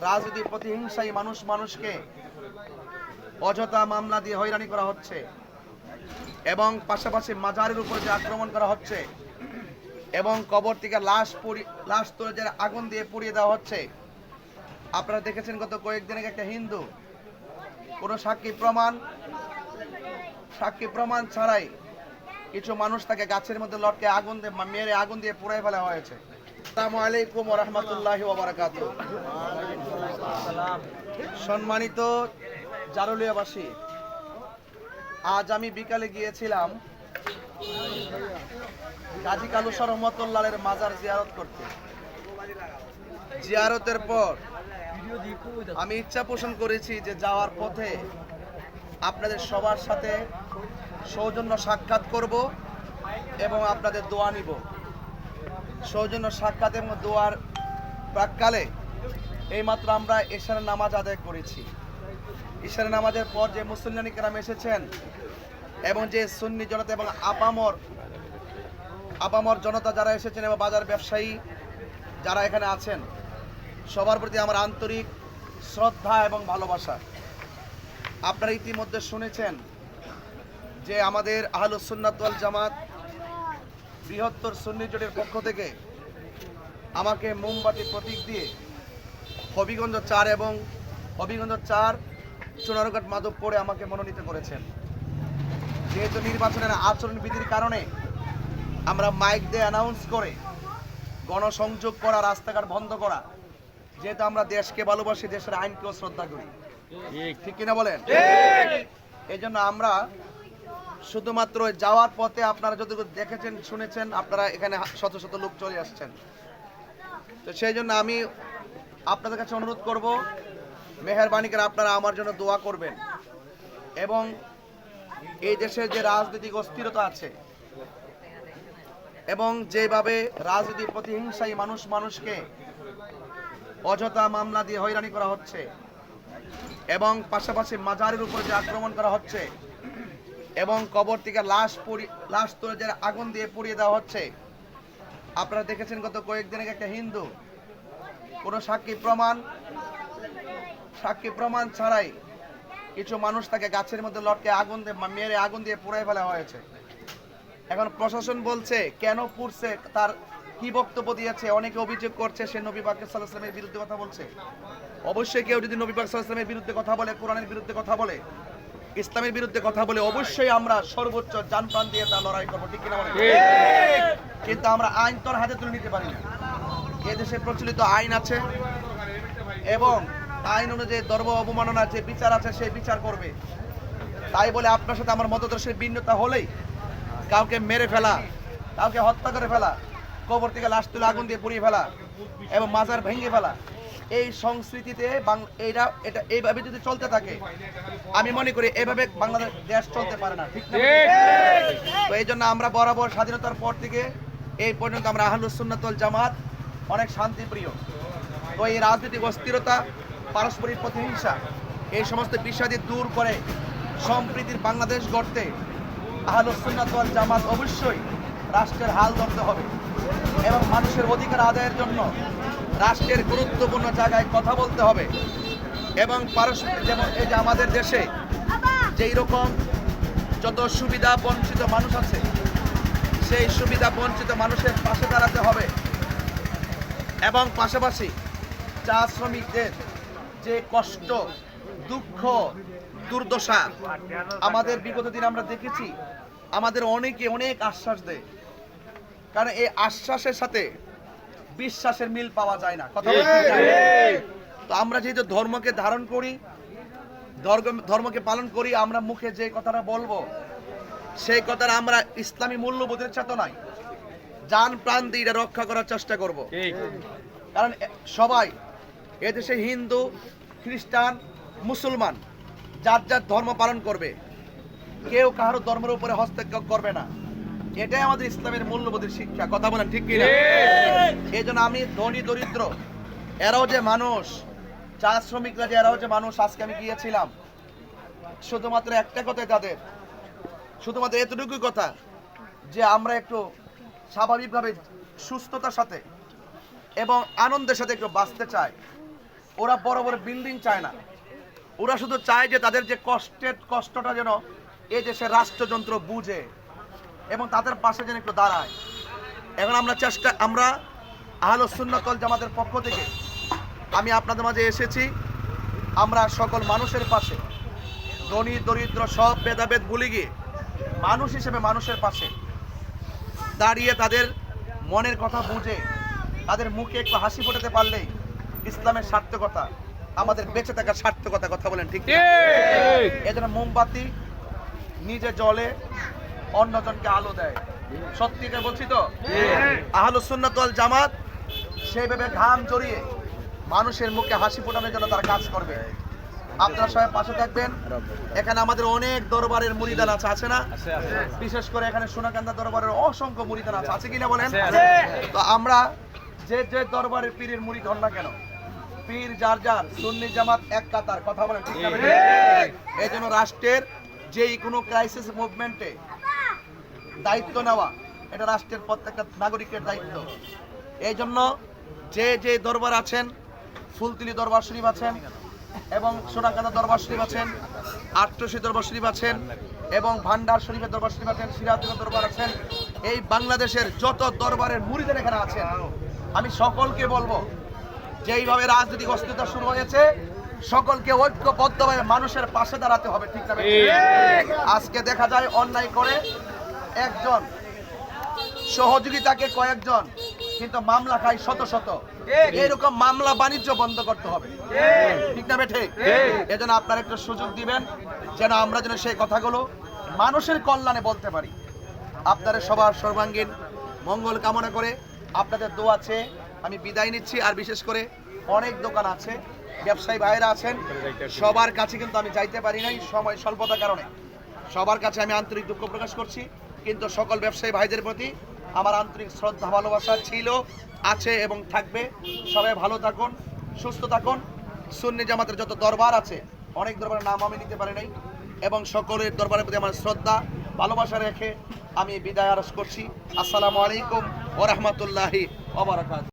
রাজনীতি প্রতিহিংসায় মানুষকে অযথা মামলা দিয়ে হয়রানি করা হচ্ছে এবং পাশাপাশি মাজারের উপর যে আক্রমণ করা হচ্ছে এবং কবর থেকে লাশ তুলে যে আগুন দিয়ে পুড়িয়ে দেওয়া হচ্ছে। আপনারা দেখেছেন গত কয়েকদিন আগে একটা হিন্দু কোনো সাক্ষী প্রমাণ ছাড়াই কিছু মানুষ তাকে গাছের মধ্যে লটকে মেরে আগুন দিয়ে পুড়াই ফেলা হয়েছে। আসসালামু আলাইকুম ওয়া রাহমাতুল্লাহি ওয়া বারাকাতুহু। সম্মানিত জারুলিয়াবাসী, আজ আমি বিকালে গিয়েছিলাম গাজী কালুসর রহমতুল্লাহের মাজার জিয়ারত করতে। জিয়ারতের পর আমি ইচ্ছা পোষণ করেছি যে যাওয়ার পথে আপনাদের সবার সাথে সৌজন্য সাক্ষাৎ করব এবং আপনাদের দোয়া নিব। সৌজন্য সাক্ষাৎ এবং দোয়ার প্রাক্কালে এইমাত্র আমরা এশার নামাজ আদায় করেছি। এশার নামাজের পর যে মুসল্লিয়ান কিরাম এসেছেন এবং যে সুন্নি জনতা এবং আপামর জনতা যারা এসেছেন এবং বাজার ব্যবসায়ী যারা এখানে আছেন, সবার প্রতি আমার আন্তরিক শ্রদ্ধা এবং ভালোবাসা। আপনারা ইতিমধ্যে শুনেছেন যে আমাদের আহলুস সুন্নাত ওয়াল জামাত বৃহত্তর সুন্নি জোটের পক্ষ থেকে আমাকে মোমবাতি প্রতীক দিয়ে হবিগঞ্জ 4 এবং হবিগঞ্জ 4 সোনারঘাট মাধবপুরে আমাকে মনোনীত করেছেন। যেহেতু নির্বাচনের আচরণ বিধির কারণে আমরা মাইক দিয়ে অ্যানাউন্স করে গণসংযোগ করা, রাস্তাঘাট বন্ধ করা, যেহেতু আমরা দেশকে ভালোবাসি, দেশের আইনকেও শ্রদ্ধা করি, ঠিক কিনা বলেন? এই জন্য আমরা শুধুমাত্র যাওয়ার পথে আপনারা যতটুকু দেখেছেন শুনেছেন, আপনারা এখানে শত শত লোক চলে আসছেন। তো সেই জন্য আমি আপনাদের কাছে অনুরোধ করব, মেহেরবানি করে আপনারা আমার জন্য দোয়া করবেন এবং এই দেশের যে রাজনৈতিক অস্থিরতা আছে এবং যেভাবে রাজনীতি প্রতিহিংসায় মানুষকে অযথা মামলা দিয়ে হয়রানি করা হচ্ছে এবং পাশাপাশি মাজারের উপর যে আক্রমণ করা হচ্ছে এবং কবর থেকে লাশ তুলে যে আগুন দিয়ে পুড়িয়ে দেওয়া হচ্ছে। আপনারা দেখেছেন গত কয়েকদিন আগে একটা হিন্দু কোনো সাক্ষী প্রমাণ ছাড়াই কিছু মানুষ তাকে গাছের মধ্যে লটকে মেরে আগুন দিয়ে পুড়াই ফেলা হয়েছে। এখন প্রশাসন বলছে কেন পুড়ছে, তার কি বক্তব্য দিয়েছে, অনেকে অভিযোগ করছে সে নবী পাক সাল্লাল্লাহু আলাইহি ওয়াসাল্লামের বিরুদ্ধে কথা বলছে। অবশ্যই কেউ যদি নবী পাক সাল্লাল্লাহু আলাইহি ওয়াসাল্লামের বিরুদ্ধে কথা বলে, কোরআনের বিরুদ্ধে কথা বলে, ইসলামের বিরুদ্ধে কথা বলে, অবশ্যই আমরা সর্বোচ্চ জান প্রাণ দিয়ে তা লড়াই করবো, ঠিক কিনা বলেন? কিন্তু আমরা আইন তোর হাতে তুলে নিতে পারি না। এদেশে প্রচলিত আইন আছে এবং আইন অনুযায়ী ধর্ম অবমাননার যে বিচার আছে সেই বিচার করবে। তাই বলে আপনার সাথে আমার মতদর্শের ভিন্নতা হলেই কাউকে মেরে ফেলা, কাউকে হত্যা করে ফেলা, কবর থেকে লাশ তুলে আগুন দিয়ে পুড়িয়ে ফেলা এবং মাজার ভেঙে ফেলা, এই সংস্কৃতিতে এটা এইভাবে যদি চলতে থাকে, আমি মনে করি এইভাবে বাংলাদেশ দেশ চলতে পারে না, ঠিক না? তো এই জন্য আমরা বরাবর স্বাধীনতার পর থেকে এই পর্যন্ত আমরা আহলুস সুন্নাত ওয়াল জামাত অনেক শান্তিপ্রিয়। তো এই রাজনৈতিক অস্থিরতা, পারস্পরিক প্রতিহিংসা, এই সমস্ত বিষয়াদি দূর করে সম্প্রীতির বাংলাদেশ গড়তে আহলুস সুন্নাত ওয়াল জামাত অবশ্যই রাষ্ট্রের হাল ধরতে হবে এবং মানুষের অধিকার আদায়ের জন্য রাষ্ট্রের গুরুত্বপূর্ণ জায়গায় কথা বলতে হবে এবং যেমন এই যে আমাদের দেশে যেই রকম যত সুবিধা বঞ্চিত মানুষ আছে, সেই সুবিধা বঞ্চিত মানুষের পাশে দাঁড়াতে হবে এবং পাশাপাশি চা শ্রমিকদের যে কষ্ট, দুঃখ, দুর্দশা আমাদের বিগত দিন আমরা দেখেছি, আমাদের অনেক আশ্বাস দেয়, কারণ এই আশ্বাসের সাথে বিশ্বাসের মিল পাওয়া যায় না, কথা বলতে। তো আমরা যেহেতু ধর্মকে ধারণ করি, ধর্মকে পালন করি, আমরা মুখে যে কথাটা বলবো সেই কথাটা আমরা ইসলামী মূল্যবোধের চেতনায় জান প্রাণ দিয়ে এটা রক্ষা করার চেষ্টা করব। কারণ সবাই এদেশে হিন্দু, খ্রিস্টান, মুসলমান যার যার ধর্ম পালন করবে, কেউ কারো ধর্মের উপরে হস্তক্ষেপ করবে না, এটাই আমাদের ইসলামের মূল্যবোধের শিক্ষা, কথা বলেন ঠিক কিনা? এই জন্য আমি ধনী দরিদ্র এরাও যে মানুষ, চা শ্রমিকরা যে এরাও যে মানুষ, আজকে আমি গিয়েছিলাম শুধুমাত্র একটা কথাই তাদের, শুধুমাত্র এতটুকুই কথা যে আমরা একটু স্বাভাবিকভাবে সুস্থতার সাথে এবং আনন্দের সাথে একটু বাঁচতে চাই। ওরা বড় বড় বিল্ডিং চায় না, ওরা শুধু চায় যে তাদের যে কষ্টটা যেন এই দেশের রাষ্ট্রযন্ত্র বুঝে এবং তাদের পাশে যেন একটু দাঁড়ায়। এখন আমরা আহলুস সুন্নাত ওয়াল জামাতের পক্ষ থেকে আমি আপনাদের মাঝে এসেছি, আমরা সকল মানুষের পাশে, ধনী দরিদ্র সব ভেদাভেদ ভুলে গিয়ে মানুষ হিসেবে মানুষের পাশে দাঁড়িয়ে তাদের মনের কথা বুঝে তাদের মুখে একটু হাসি ফোটাতে পারলেই ইসলামের সার্থকতা, আমাদের বেঁচে থাকার সার্থকতা। কথা বলেন ঠিক? এই জন্য মোমবাতি নিজে জ্বলে অন্যজনকে আলো দেয়। সত্যিটা বলছি তো? আহলুস সুন্নাত ওয়াল জামাত সেইভাবে ঘাম জড়িয়ে মানুষের মুখে হাসি ফোটানোর জন্য তারা কাজ করবে। আপনারা সবাই পাশে থাকবেন। এখানে আমাদের অনেক দরবারের মুরিদান আছে না? বিশেষ করে এখানে সোনাকান্দা দরবারের অসংখ্য মুরিদান আছে কিনা বলেন? তো আমরা যে যে দরবারের পীরের মুরিদ হন না কেন, পীর যার যার, সুন্নি জামাত এক কাতার। কথা বলেন ঠিক না? এই জন্য রাষ্ট্রের যেই কোনো ক্রাইসিস মুভমেন্টে দায়িত্ব নেওয়া এটা রাষ্ট্রের প্রত্যেকটা নাগরিকের দায়িত্ব। এই জন্য যে যে দরবার আছেন, ফুলতলি দরবার শরীফ আছেন এবং সোনাকান্দা দরবার শরীফ আছেন, আট্রসি দরবার শরীফ আছেন এবং ভান্ডার শরীফের দরবার শরীফ আছেন, সিরাজগঞ্জের দরবার আছেন, এই বাংলাদেশের যত দরবারের মুরিদের এখানে আছেন, আমি সকলকে বলবো যে এইভাবে রাজনৈতিক অস্থিরতা শুরু হয়েছে, সকলকে ঐক্যবদ্ধভাবে মানুষের পাশে দাঁড়াতে হবে। ঠিক না? আজকে দেখা যায় অন্যায় করে একজন, সহযোগিতাকে কয়েকজন, কিন্তু মামলা খায় শত শত। এরকম মামলা বাণিজ্য বন্ধ করতে হবে। ঠিক না? ঠিক। এজন্য আপনারা একটা সুযোগ দিবেন যেন আমরা যেন সেই কথাগুলো মানুষের কল্যাণে বলতে পারি। আপনাদের সবার সর্বাঙ্গীন মঙ্গল কামনা করে আপনাদের দোয়া আছে আমি বিদায় নিচ্ছি। আর বিশেষ করে অনেক দোকান আছে, ব্যবসায়ী ভাইয়েরা আছেন, সবার কাছে কিন্তু আমি যাইতে পারি নাই সময় স্বল্পতার কারণে। সবার কাছে আমি আন্তরিক দুঃখ প্রকাশ করছি, কিন্তু সকল ব্যবসায়ী ভাইদের প্রতি আমার আন্তরিক শ্রদ্ধা ভালোবাসা ছিল, আছে এবং থাকবে। সবাই ভালো থাকুন, সুস্থ থাকুন। সুন্নি জামাতের যত দরবার আছে, অনেক দরবারের নাম আমি নিতে পারি নাই, এবং সকলের দরবারের প্রতি আমার শ্রদ্ধা ভালোবাসা রেখে আমি বিদায় আরজ করছি। আসসালামু আলাইকুম ওয়া রাহমাতুল্লাহি ওয়া বারাকাতুহু।